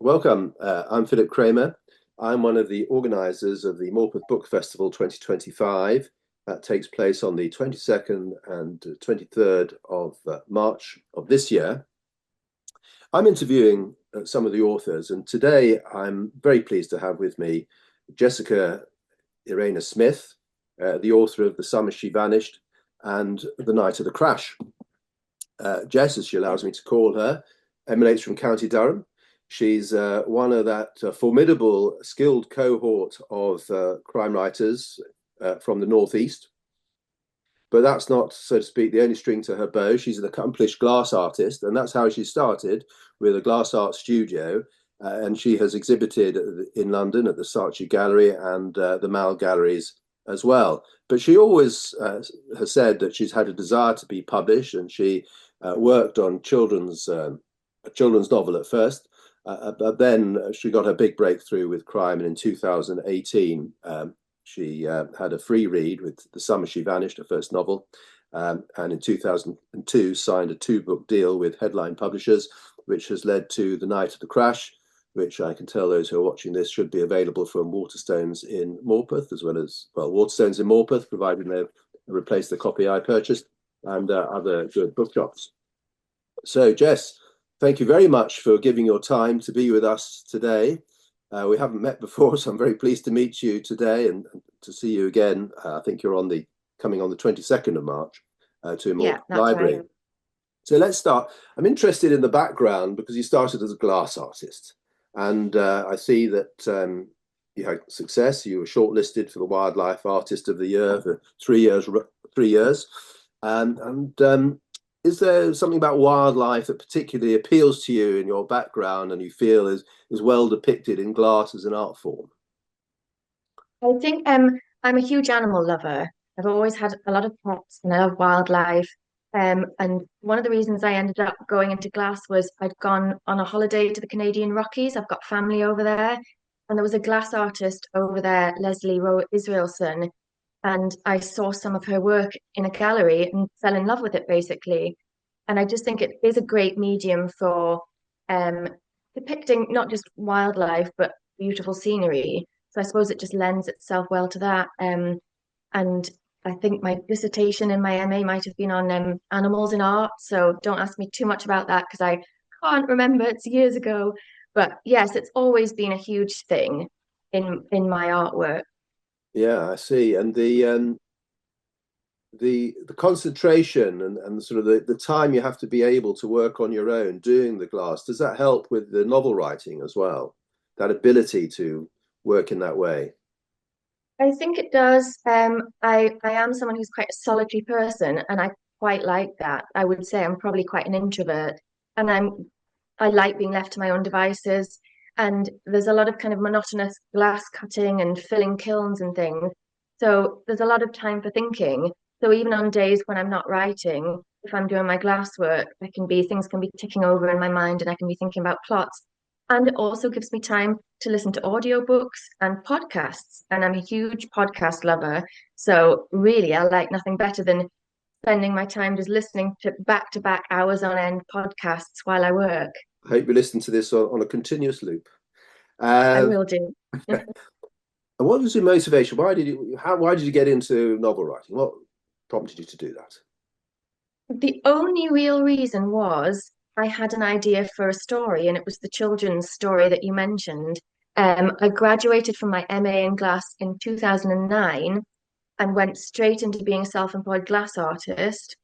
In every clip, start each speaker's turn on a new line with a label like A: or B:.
A: Welcome. I'm Philip Kramer. I'm one of the organisers of the Morpeth Book Festival 2025. That takes place on the 22nd and 23rd of March of this year. I'm interviewing some of the authors, and today I'm very pleased to have with me Jessica Irena Smith, the author of The Summer She Vanished and The Night of the Crash. Jess, as she allows me to call her, emanates from County Durham. She's one of that formidable, skilled cohort of crime writers from the Northeast. But that's not, so to speak, the only string to her bow. She's an accomplished glass artist, and that's how she started, with a glass art studio. And she has exhibited in London at the Saatchi Gallery and the Mall Galleries as well. But she always has said that she's had a desire to be published, and she worked on a children's novel at first. But then she got her big breakthrough with crime, and in 2018, she had a free read with The Summer She Vanished, her first novel, and in 2002 signed a two-book deal with Headline Publishers, which has led to The Night of the Crash, which I can tell those who are watching this should be available from Waterstones in Morpeth, as well as, well, Waterstones in Morpeth, provided they've replaced the copy I purchased, and other good bookshops. So, Jess, thank you very much for giving your time to be with us today. We haven't met before, so I'm very pleased to meet you today and to see you again. I think you're coming on the 22nd of March to Morpeth Library. Right. So let's start. I'm interested in the background because you started as a glass artist, and I see that you had success. You were shortlisted for the Wildlife Artist of the Year for 3 years. Is there something about wildlife that particularly appeals to you in your background and you feel is well depicted in glass as an art form?
B: I think I'm a huge animal lover. I've always had a lot of pets and I love wildlife. And one of the reasons I ended up going into glass was I'd gone on a holiday to the Canadian Rockies. I've got family over there, and there was a glass artist over there, Leslie Rowe Israelson, and I saw some of her work in a gallery and fell in love with it basically. And I just think it is a great medium for um, depicting not just wildlife but beautiful scenery. So I suppose it just lends itself well to that. And I think my dissertation in my MA might have been on animals in art. So don't ask me too much about that because I can't remember. It's years ago. But yes, it's always been a huge thing in my artwork.
A: Yeah, I see. And the concentration and sort of the time you have to be able to work on your own doing the glass, does that help with the novel writing as well? That ability to work in that way?
B: I think it does. I am someone who's quite a solitary person, and I quite like that. I would say I'm probably quite an introvert, and I like being left to my own devices. And there's a lot of kind of monotonous glass cutting and filling kilns and things. So there's a lot of time for thinking. So even on days when I'm not writing, if I'm doing my glass work, things can be ticking over in my mind, and I can be thinking about plots. And it also gives me time to listen to audiobooks and podcasts. And I'm a huge podcast lover. So really, I like nothing better than spending my time just listening to back hours on end podcasts while I work.
A: I hope you listen to this on a continuous loop.
B: I
A: And
B: will do.
A: what was your motivation? Why did you get into novel writing? What prompted you to do that?
B: The only real reason was I had an idea for a story, and it was the children's story that you mentioned. I graduated from my MA in glass in 2009 and went straight into being a self-employed glass artist.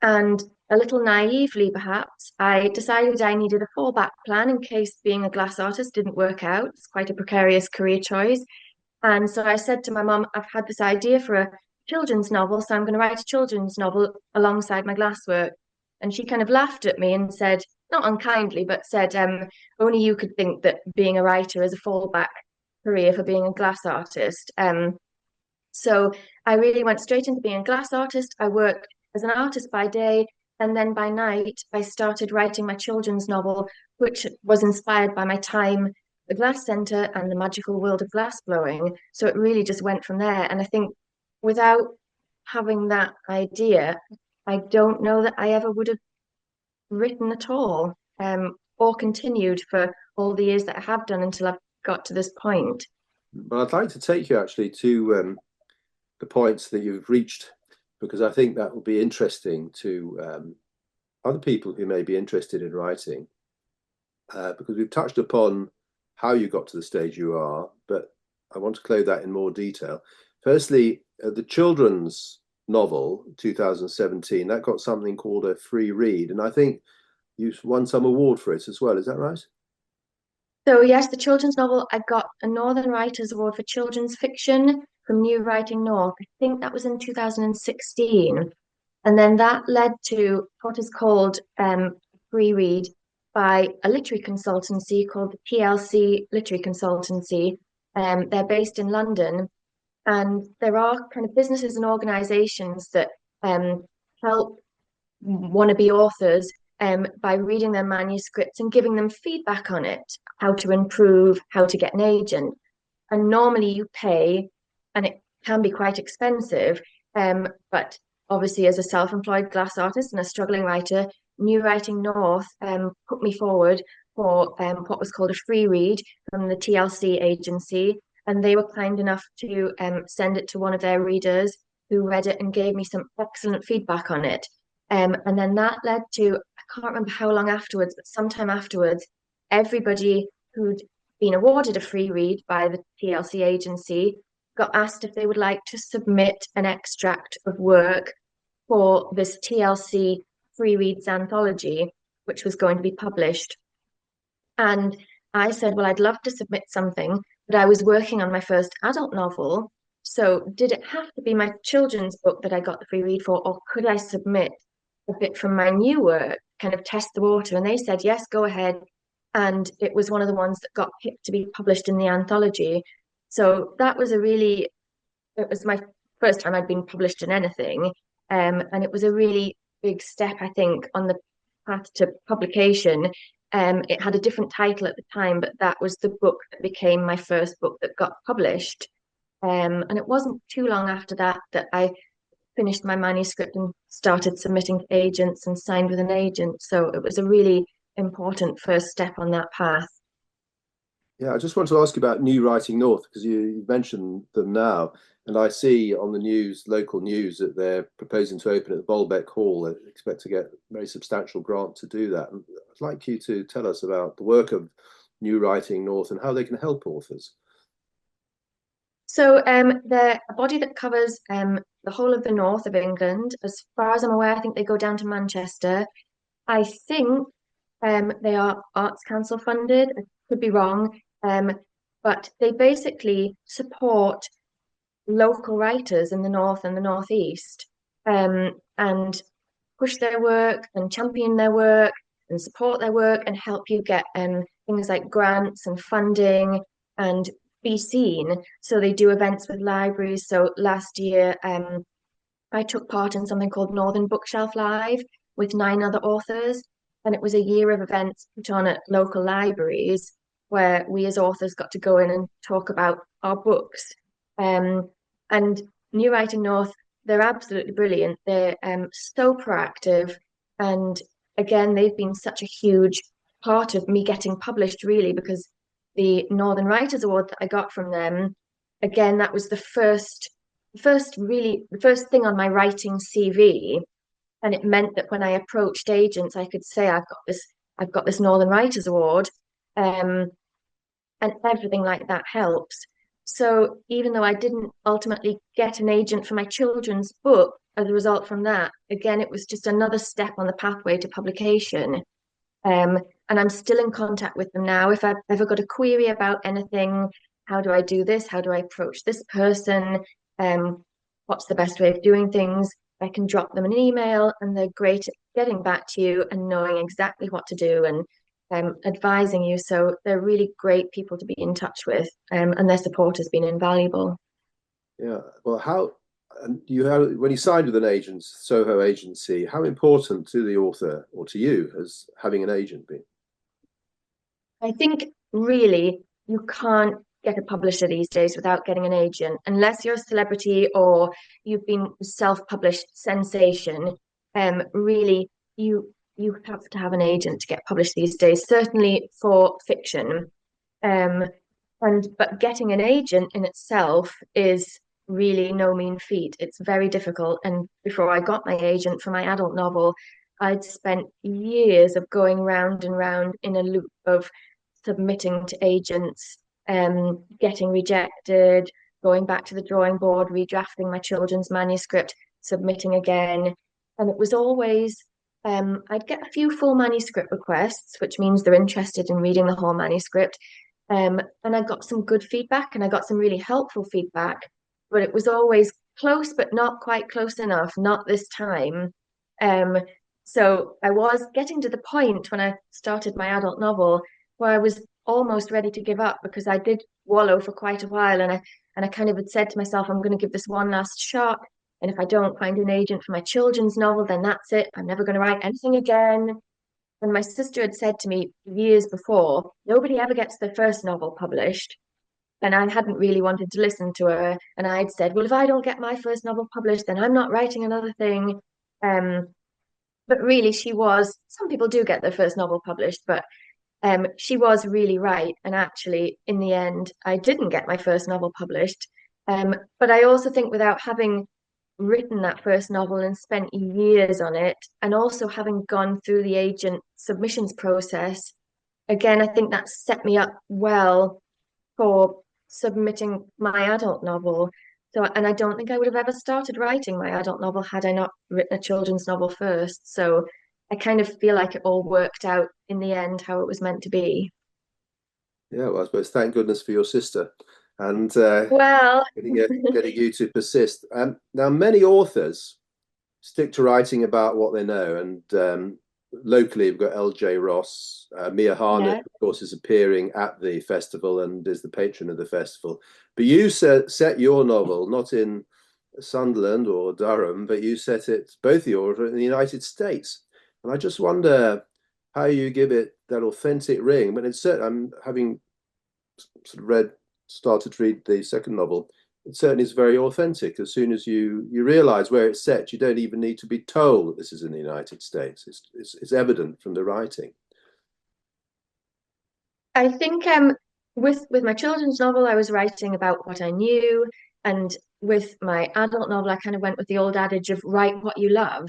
B: And a little naively, perhaps, I decided I needed a fallback plan in case being a glass artist didn't work out. It's quite a precarious career choice. And so I said to my mum, I've had this idea for a children's novel, so I'm going to write a children's novel alongside my glasswork. And she kind of laughed at me and said, not unkindly, but said, only you could think that being a writer is a fallback career for being a glass artist. So I really went straight into being a glass artist. I worked as an artist by day, and then by night, I started writing my children's novel, which was inspired by my time at the Glass Centre and the magical world of glass blowing. So it really just went from there. And I think without having that idea, I don't know that I ever would have written at all, or continued for all the years that I have done until I've got to this point.
A: But I'd like to take you actually to the points that you've reached, because I think that will be interesting to other people who may be interested in writing, because we've touched upon how you got to the stage you are, but I want to close that in more detail. Firstly, the children's novel 2017 that got something called a free read, and I think you won some award for it as well. Is that right?
B: So yes, the children's novel, I got a Northern Writers Award for children's fiction from New Writing North. I think that was in 2016. And then that led to what is called free read by a literary consultancy called the TLC Literary Consultancy. They're based in London, and there are kind of businesses and organizations that help wannabe authors by reading their manuscripts and giving them feedback on it, how to improve, how to get an agent. And normally you pay, and it can be quite expensive. But obviously, as a self-employed glass artist and a struggling writer, New Writing North put me forward for what was called a free read from the TLC agency. And they were kind enough to send it to one of their readers who read it and gave me some excellent feedback on it. And then that led to, I can't remember how long afterwards, but sometime afterwards, everybody who'd been awarded a free read by the TLC agency got asked if they would like to submit an extract of work for this TLC free reads anthology, which was going to be published. And I said, well, I'd love to submit something, but I was working on my first adult novel. So did it have to be my children's book that I got the free read for, or could I submit a bit from my new work, kind of test the water? And they said, yes, go ahead. And it was one of the ones that got picked to be published in the anthology. So that was it was my first time I'd been published in anything. And it was a really big step, I think, on the path to publication. It had a different title at the time, but that was the book that became my first book that got published. And it wasn't too long after that that I finished my manuscript and started submitting to agents and signed with an agent. So it was a really important first step on that path.
A: Yeah, I just want to ask you about New Writing North, because you mentioned them now, and I see on the news, local news, that they're proposing to open at the Bolbeck Hall. They expect to get a very substantial grant to do that. And I'd like you to tell us about the work of New Writing North and how they can help authors.
B: So they're a body that covers the whole of the north of England. As far as I'm aware, I think they go down to Manchester. I think they are Arts Council funded. I could be wrong. But they basically support local writers in the north and the northeast, and push their work and champion their work and support their work and help you get things like grants and funding and be seen. So they do events with libraries. So last year, I took part in something called Northern Bookshelf Live with 9 other authors. And it was a year of events put on at local libraries where we as authors got to go in and talk about our books. And New Writing North, they're absolutely brilliant. They're so proactive. And again, they've been such a huge part of me getting published, really, because the Northern Writers Award that I got from them, again, that was the first thing on my writing CV. And it meant that when I approached agents, I could say I've got this Northern Writers Award. And everything like that helps. So even though I didn't ultimately get an agent for my children's book as a result from that, again, it was just another step on the pathway to publication. And I'm still in contact with them now. If I've ever got a query about anything, how do I do this? How do I approach this person? What's the best way of doing things? I can drop them an email, and they're great at getting back to you and knowing exactly what to do and advising you. So they're really great people to be in touch with, and their support has been invaluable.
A: Yeah, well, how and you have when you signed with an agent, Soho agency, how important to the author or to you has having an agent been?
B: I think really you can't get a publisher these days without getting an agent, unless you're a celebrity or you've been self-published sensation. Really, you have to have an agent to get published these days, certainly for fiction. Um, but getting an agent in itself is really no mean feat. It's very difficult. And before I got my agent for my adult novel, I'd spent years of going round and round in a loop of submitting to agents, getting rejected, going back to the drawing board, redrafting my children's manuscript, submitting again. And it was always, I'd get a few full manuscript requests, which means they're interested in reading the whole manuscript. And I got some good feedback and I got some really helpful feedback, but it was always close, but not quite close enough, not this time. Um, so I was getting to the point when I started my adult novel where I was almost ready to give up because I did wallow for quite a while and I kind of had said to myself, I'm going to give this one last shot. And if I don't find an agent for my children's novel, then that's it. I'm never going to write anything again. And my sister had said to me years before, nobody ever gets their first novel published. And I hadn't really wanted to listen to her. And I'd said, well, if I don't get my first novel published, then I'm not writing another thing. Um, but really, some people do get their first novel published, but she was really right. And actually, in the end, I didn't get my first novel published. But I also think without having written that first novel and spent years on it, and also having gone through the agent submissions process, again, I think that set me up well for submitting my adult novel. So, and I don't think I would have ever started writing my adult novel had I not written a children's novel first. So I kind of feel like it all worked out in the end how it was meant to be.
A: Yeah, well, I suppose thank goodness for your sister and
B: Well,
A: getting you to persist. Now, many authors stick to writing about what they know, and locally we've got L.J. Ross. Mia Harnett,
B: yeah.
A: of course, is appearing at the festival and is the patron of the festival. But you set your novel not in Sunderland or Durham, but you set it, both your in the United States. And I just wonder how you give it that authentic ring. But it's certain, I'm having sort of started to read the second novel. It certainly is very authentic. As soon as you realize where it's set, you don't even need to be told that this is in the United States. It's evident from the writing.
B: I think with my children's novel, I was writing about what I knew, and with my adult novel, I kind of went with the old adage of write what you love.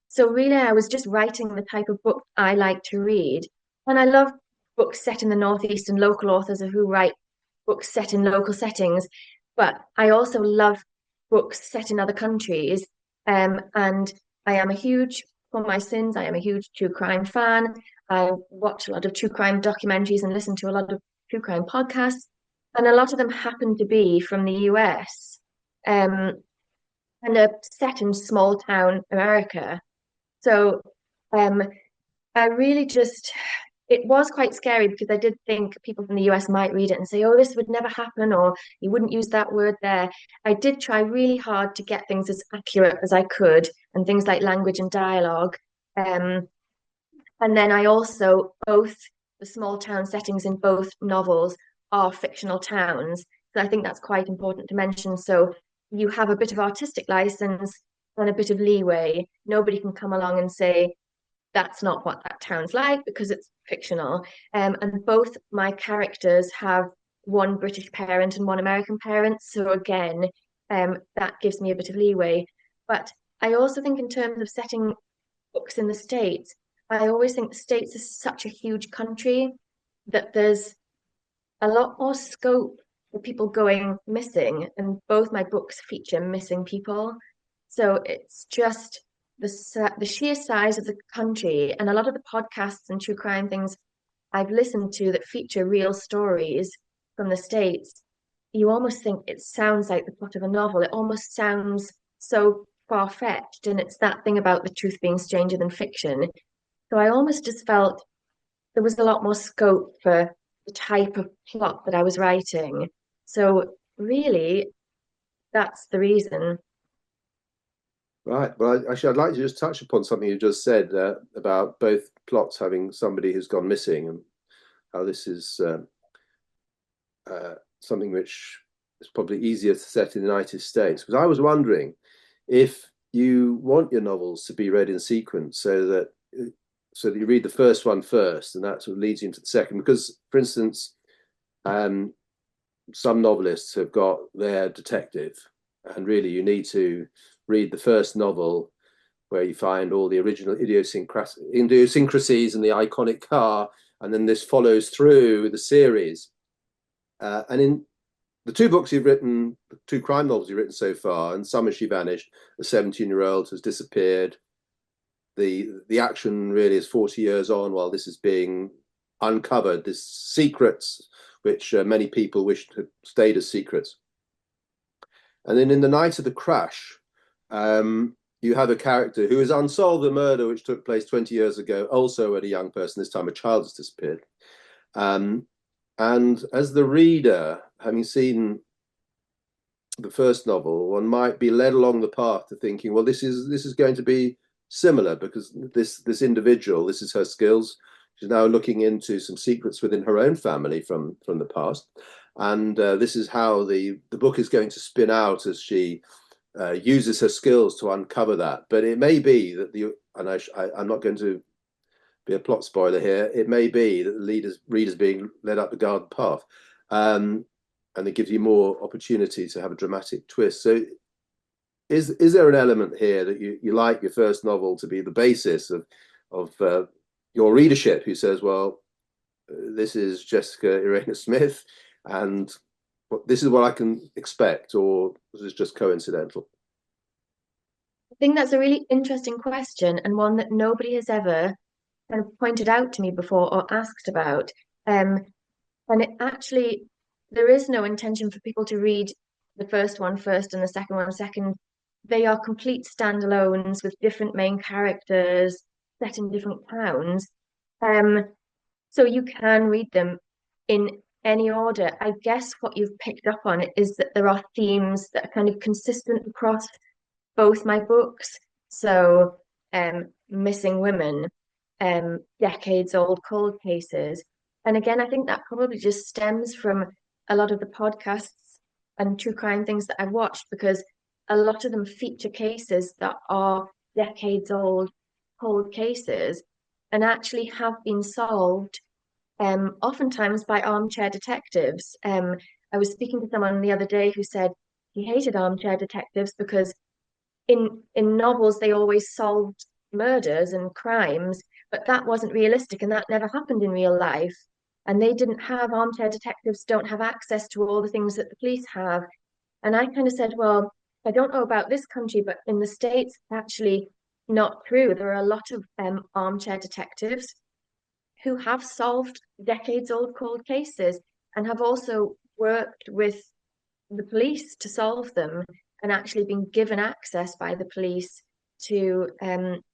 B: So really, I was just writing the type of book I like to read, and I love books set in the Northeast and local authors who write books set in local settings. But I also love books set in other countries, and I am a huge, for my sins, I am a huge true crime fan. I watch a lot of true crime documentaries and listen to a lot of true crime podcasts, and a lot of them happen to be from the US, and are set in small town America. So um, I really just, it was quite scary because I did think people from the US might read it and say, oh, this would never happen, or you wouldn't use that word there. I did try really hard to get things as accurate as I could, and things like language and dialogue. Um, and then I also, both the small town settings in both novels are fictional towns. So I think that's quite important to mention. So you have a bit of artistic license and a bit of leeway. Nobody can come along and say, that's not what that town's like because it's fictional. And both my characters have one British parent and one American parent. So again, that gives me a bit of leeway. But I also think in terms of setting books in the States, I always think the States is such a huge country that there's a lot more scope for people going missing. And both my books feature missing people. So it's just the sheer size of the country, and a lot of the podcasts and true crime things I've listened to that feature real stories from the States, you almost think it sounds like the plot of a novel. It almost sounds so far-fetched, and it's that thing about the truth being stranger than fiction. So I almost just felt there was a lot more scope for the type of plot that I was writing. So really, that's the reason.
A: Right. Well, actually, I'd like to just touch upon something you just said about both plots having somebody who's gone missing, and how this is something which is probably easier to set in the United States. Because I was wondering if you want your novels to be read in sequence so that so that you read the first one first, and that sort of leads you into the second. Because, for instance, some novelists have got their detective, and really you need to read the first novel where you find all the original idiosyncrasies and the iconic car, and then this follows through the series. And in the two books you've written, the two crime novels you've written so far, and Summer She Vanished, a 17-year-old has disappeared. The action really is 40 years on while this is being uncovered, this secrets which many people wish had stayed as secrets. And then in The Night of the Crash, you have a character who has unsolved a murder which took place 20 years ago, also at a young person, this time a child has disappeared. And as the reader, having seen the first novel, one might be led along the path to thinking, well, this is going to be similar, because this individual, this is her skills. She's now looking into some secrets within her own family from the past, and this is how the book is going to spin out as she uses her skills to uncover that. But it may be that I'm not going to be a plot spoiler here. It may be that the reader's being led up the garden path, and it gives you more opportunity to have a dramatic twist. So is there an element here that you like your first novel to be the basis of your readership, who says, well, this is Jessica Irena Smith, and this is what I can expect, or is this just coincidental?
B: I think that's a really interesting question, and one that nobody has ever kind of pointed out to me before or asked about. And it actually, there is no intention for people to read the first one first and the second one second. They are complete standalones with different main characters set in different towns. Um, so you can read them in any order. I guess what you've picked up on is that there are themes that are kind of consistent across both my books. So, missing women, decades old cold cases. And again, I think that probably just stems from a lot of the podcasts and true crime things that I've watched, because a lot of them feature cases that are decades old cold cases and actually have been solved, oftentimes by armchair detectives. I was speaking to someone the other day who said he hated armchair detectives because in novels they always solved murders and crimes, but that wasn't realistic and that never happened in real life. And they didn't have armchair detectives, don't have access to all the things that the police have. And I kind of said, well, I don't know about this country, but in the States, it's actually not true. There are a lot of armchair detectives who have solved decades old cold cases and have also worked with the police to solve them and actually been given access by the police to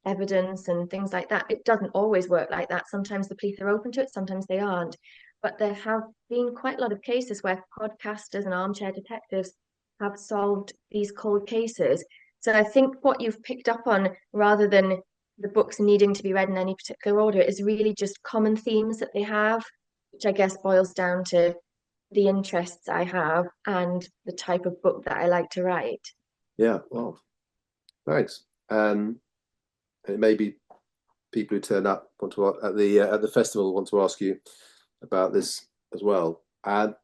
B: evidence and things like that. It doesn't always work like that. Sometimes the police are open to it, sometimes they aren't. But there have been quite a lot of cases where podcasters and armchair detectives have solved these cold cases. So I think what you've picked up on, rather than the books needing to be read in any particular order, is really just common themes that they have, which I guess boils down to the interests I have and the type of book that I like to write.
A: Yeah, well, thanks. It may be people who turn up want to at the festival want to ask you about this as well. And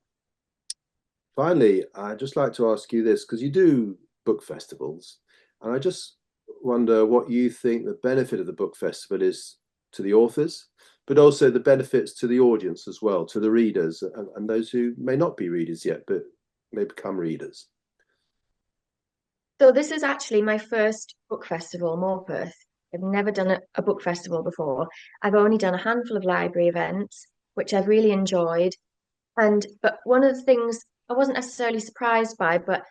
A: finally, I'd just like to ask you this, because you do book festivals, and I just wonder what you think the benefit of the book festival is to the authors, but also the benefits to the audience as well, to the readers, and those who may not be readers yet, but may become readers.
B: So this is actually my first book festival, Morpeth. I've never done a book festival before. I've only done a handful of library events, which I've really enjoyed. But one of the things I wasn't necessarily surprised by, but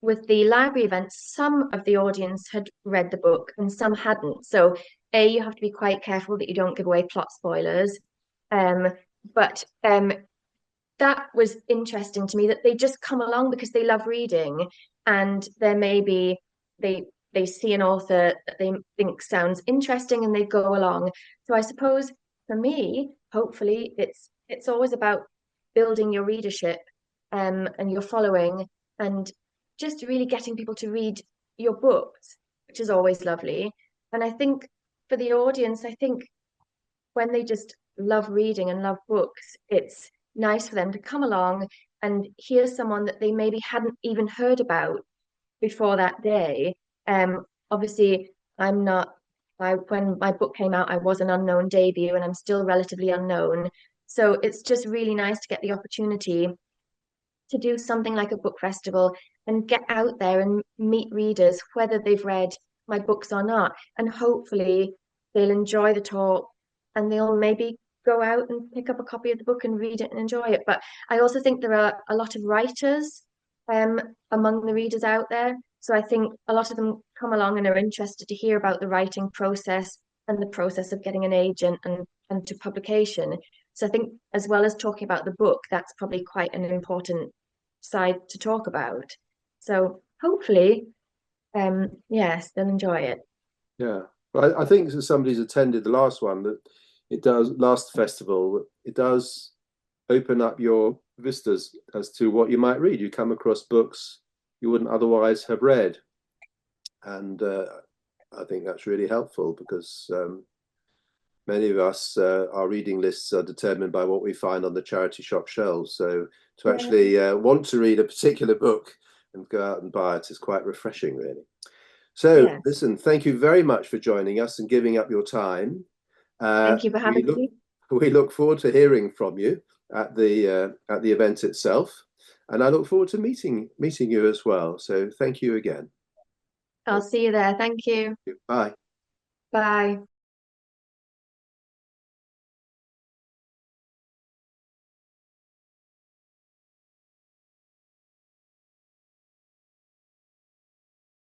B: with the library events, some of the audience had read the book and some hadn't. So, you have to be quite careful that you don't give away plot spoilers. Um, but that was interesting to me that they just come along because they love reading, and there may be they see an author that they think sounds interesting and they go along. So I suppose for me, hopefully, it's always about building your readership, and your following, and just really getting people to read your books, which is always lovely. And I think for the audience, I think when they just love reading and love books, it's nice for them to come along and hear someone that they maybe hadn't even heard about before that day. Obviously, I'm not. When my book came out, I was an unknown debut, and I'm still relatively unknown. So it's just really nice to get the opportunity to do something like a book festival and get out there and meet readers, whether they've read my books or not. And hopefully they'll enjoy the talk and they'll maybe go out and pick up a copy of the book and read it and enjoy it. But I also think there are a lot of writers um, among the readers out there. So I think a lot of them come along and are interested to hear about the writing process and the process of getting an agent and to publication. So I think as well as talking about the book, that's probably quite an important side to talk about. So hopefully, yes, they'll enjoy it.
A: Yeah. Well, I think as somebody's attended the last one, that it does, last festival, it does open up your vistas as to what you might read. You come across books you wouldn't otherwise have read. And I think that's really helpful because many of us, our reading lists are determined by what we find on the charity shop shelves. So to
B: Yeah,
A: actually want to read a particular book and go out and buy it is quite refreshing, really. So
B: yes.
A: listen, thank you very much for joining us and giving up your time.
B: Thank you for
A: We
B: having
A: look
B: me.
A: we look forward to hearing from you at the event itself, and I look forward to meeting you as well. So thank you again.
B: I'll see you there. Thank you.
A: Bye.
B: Bye.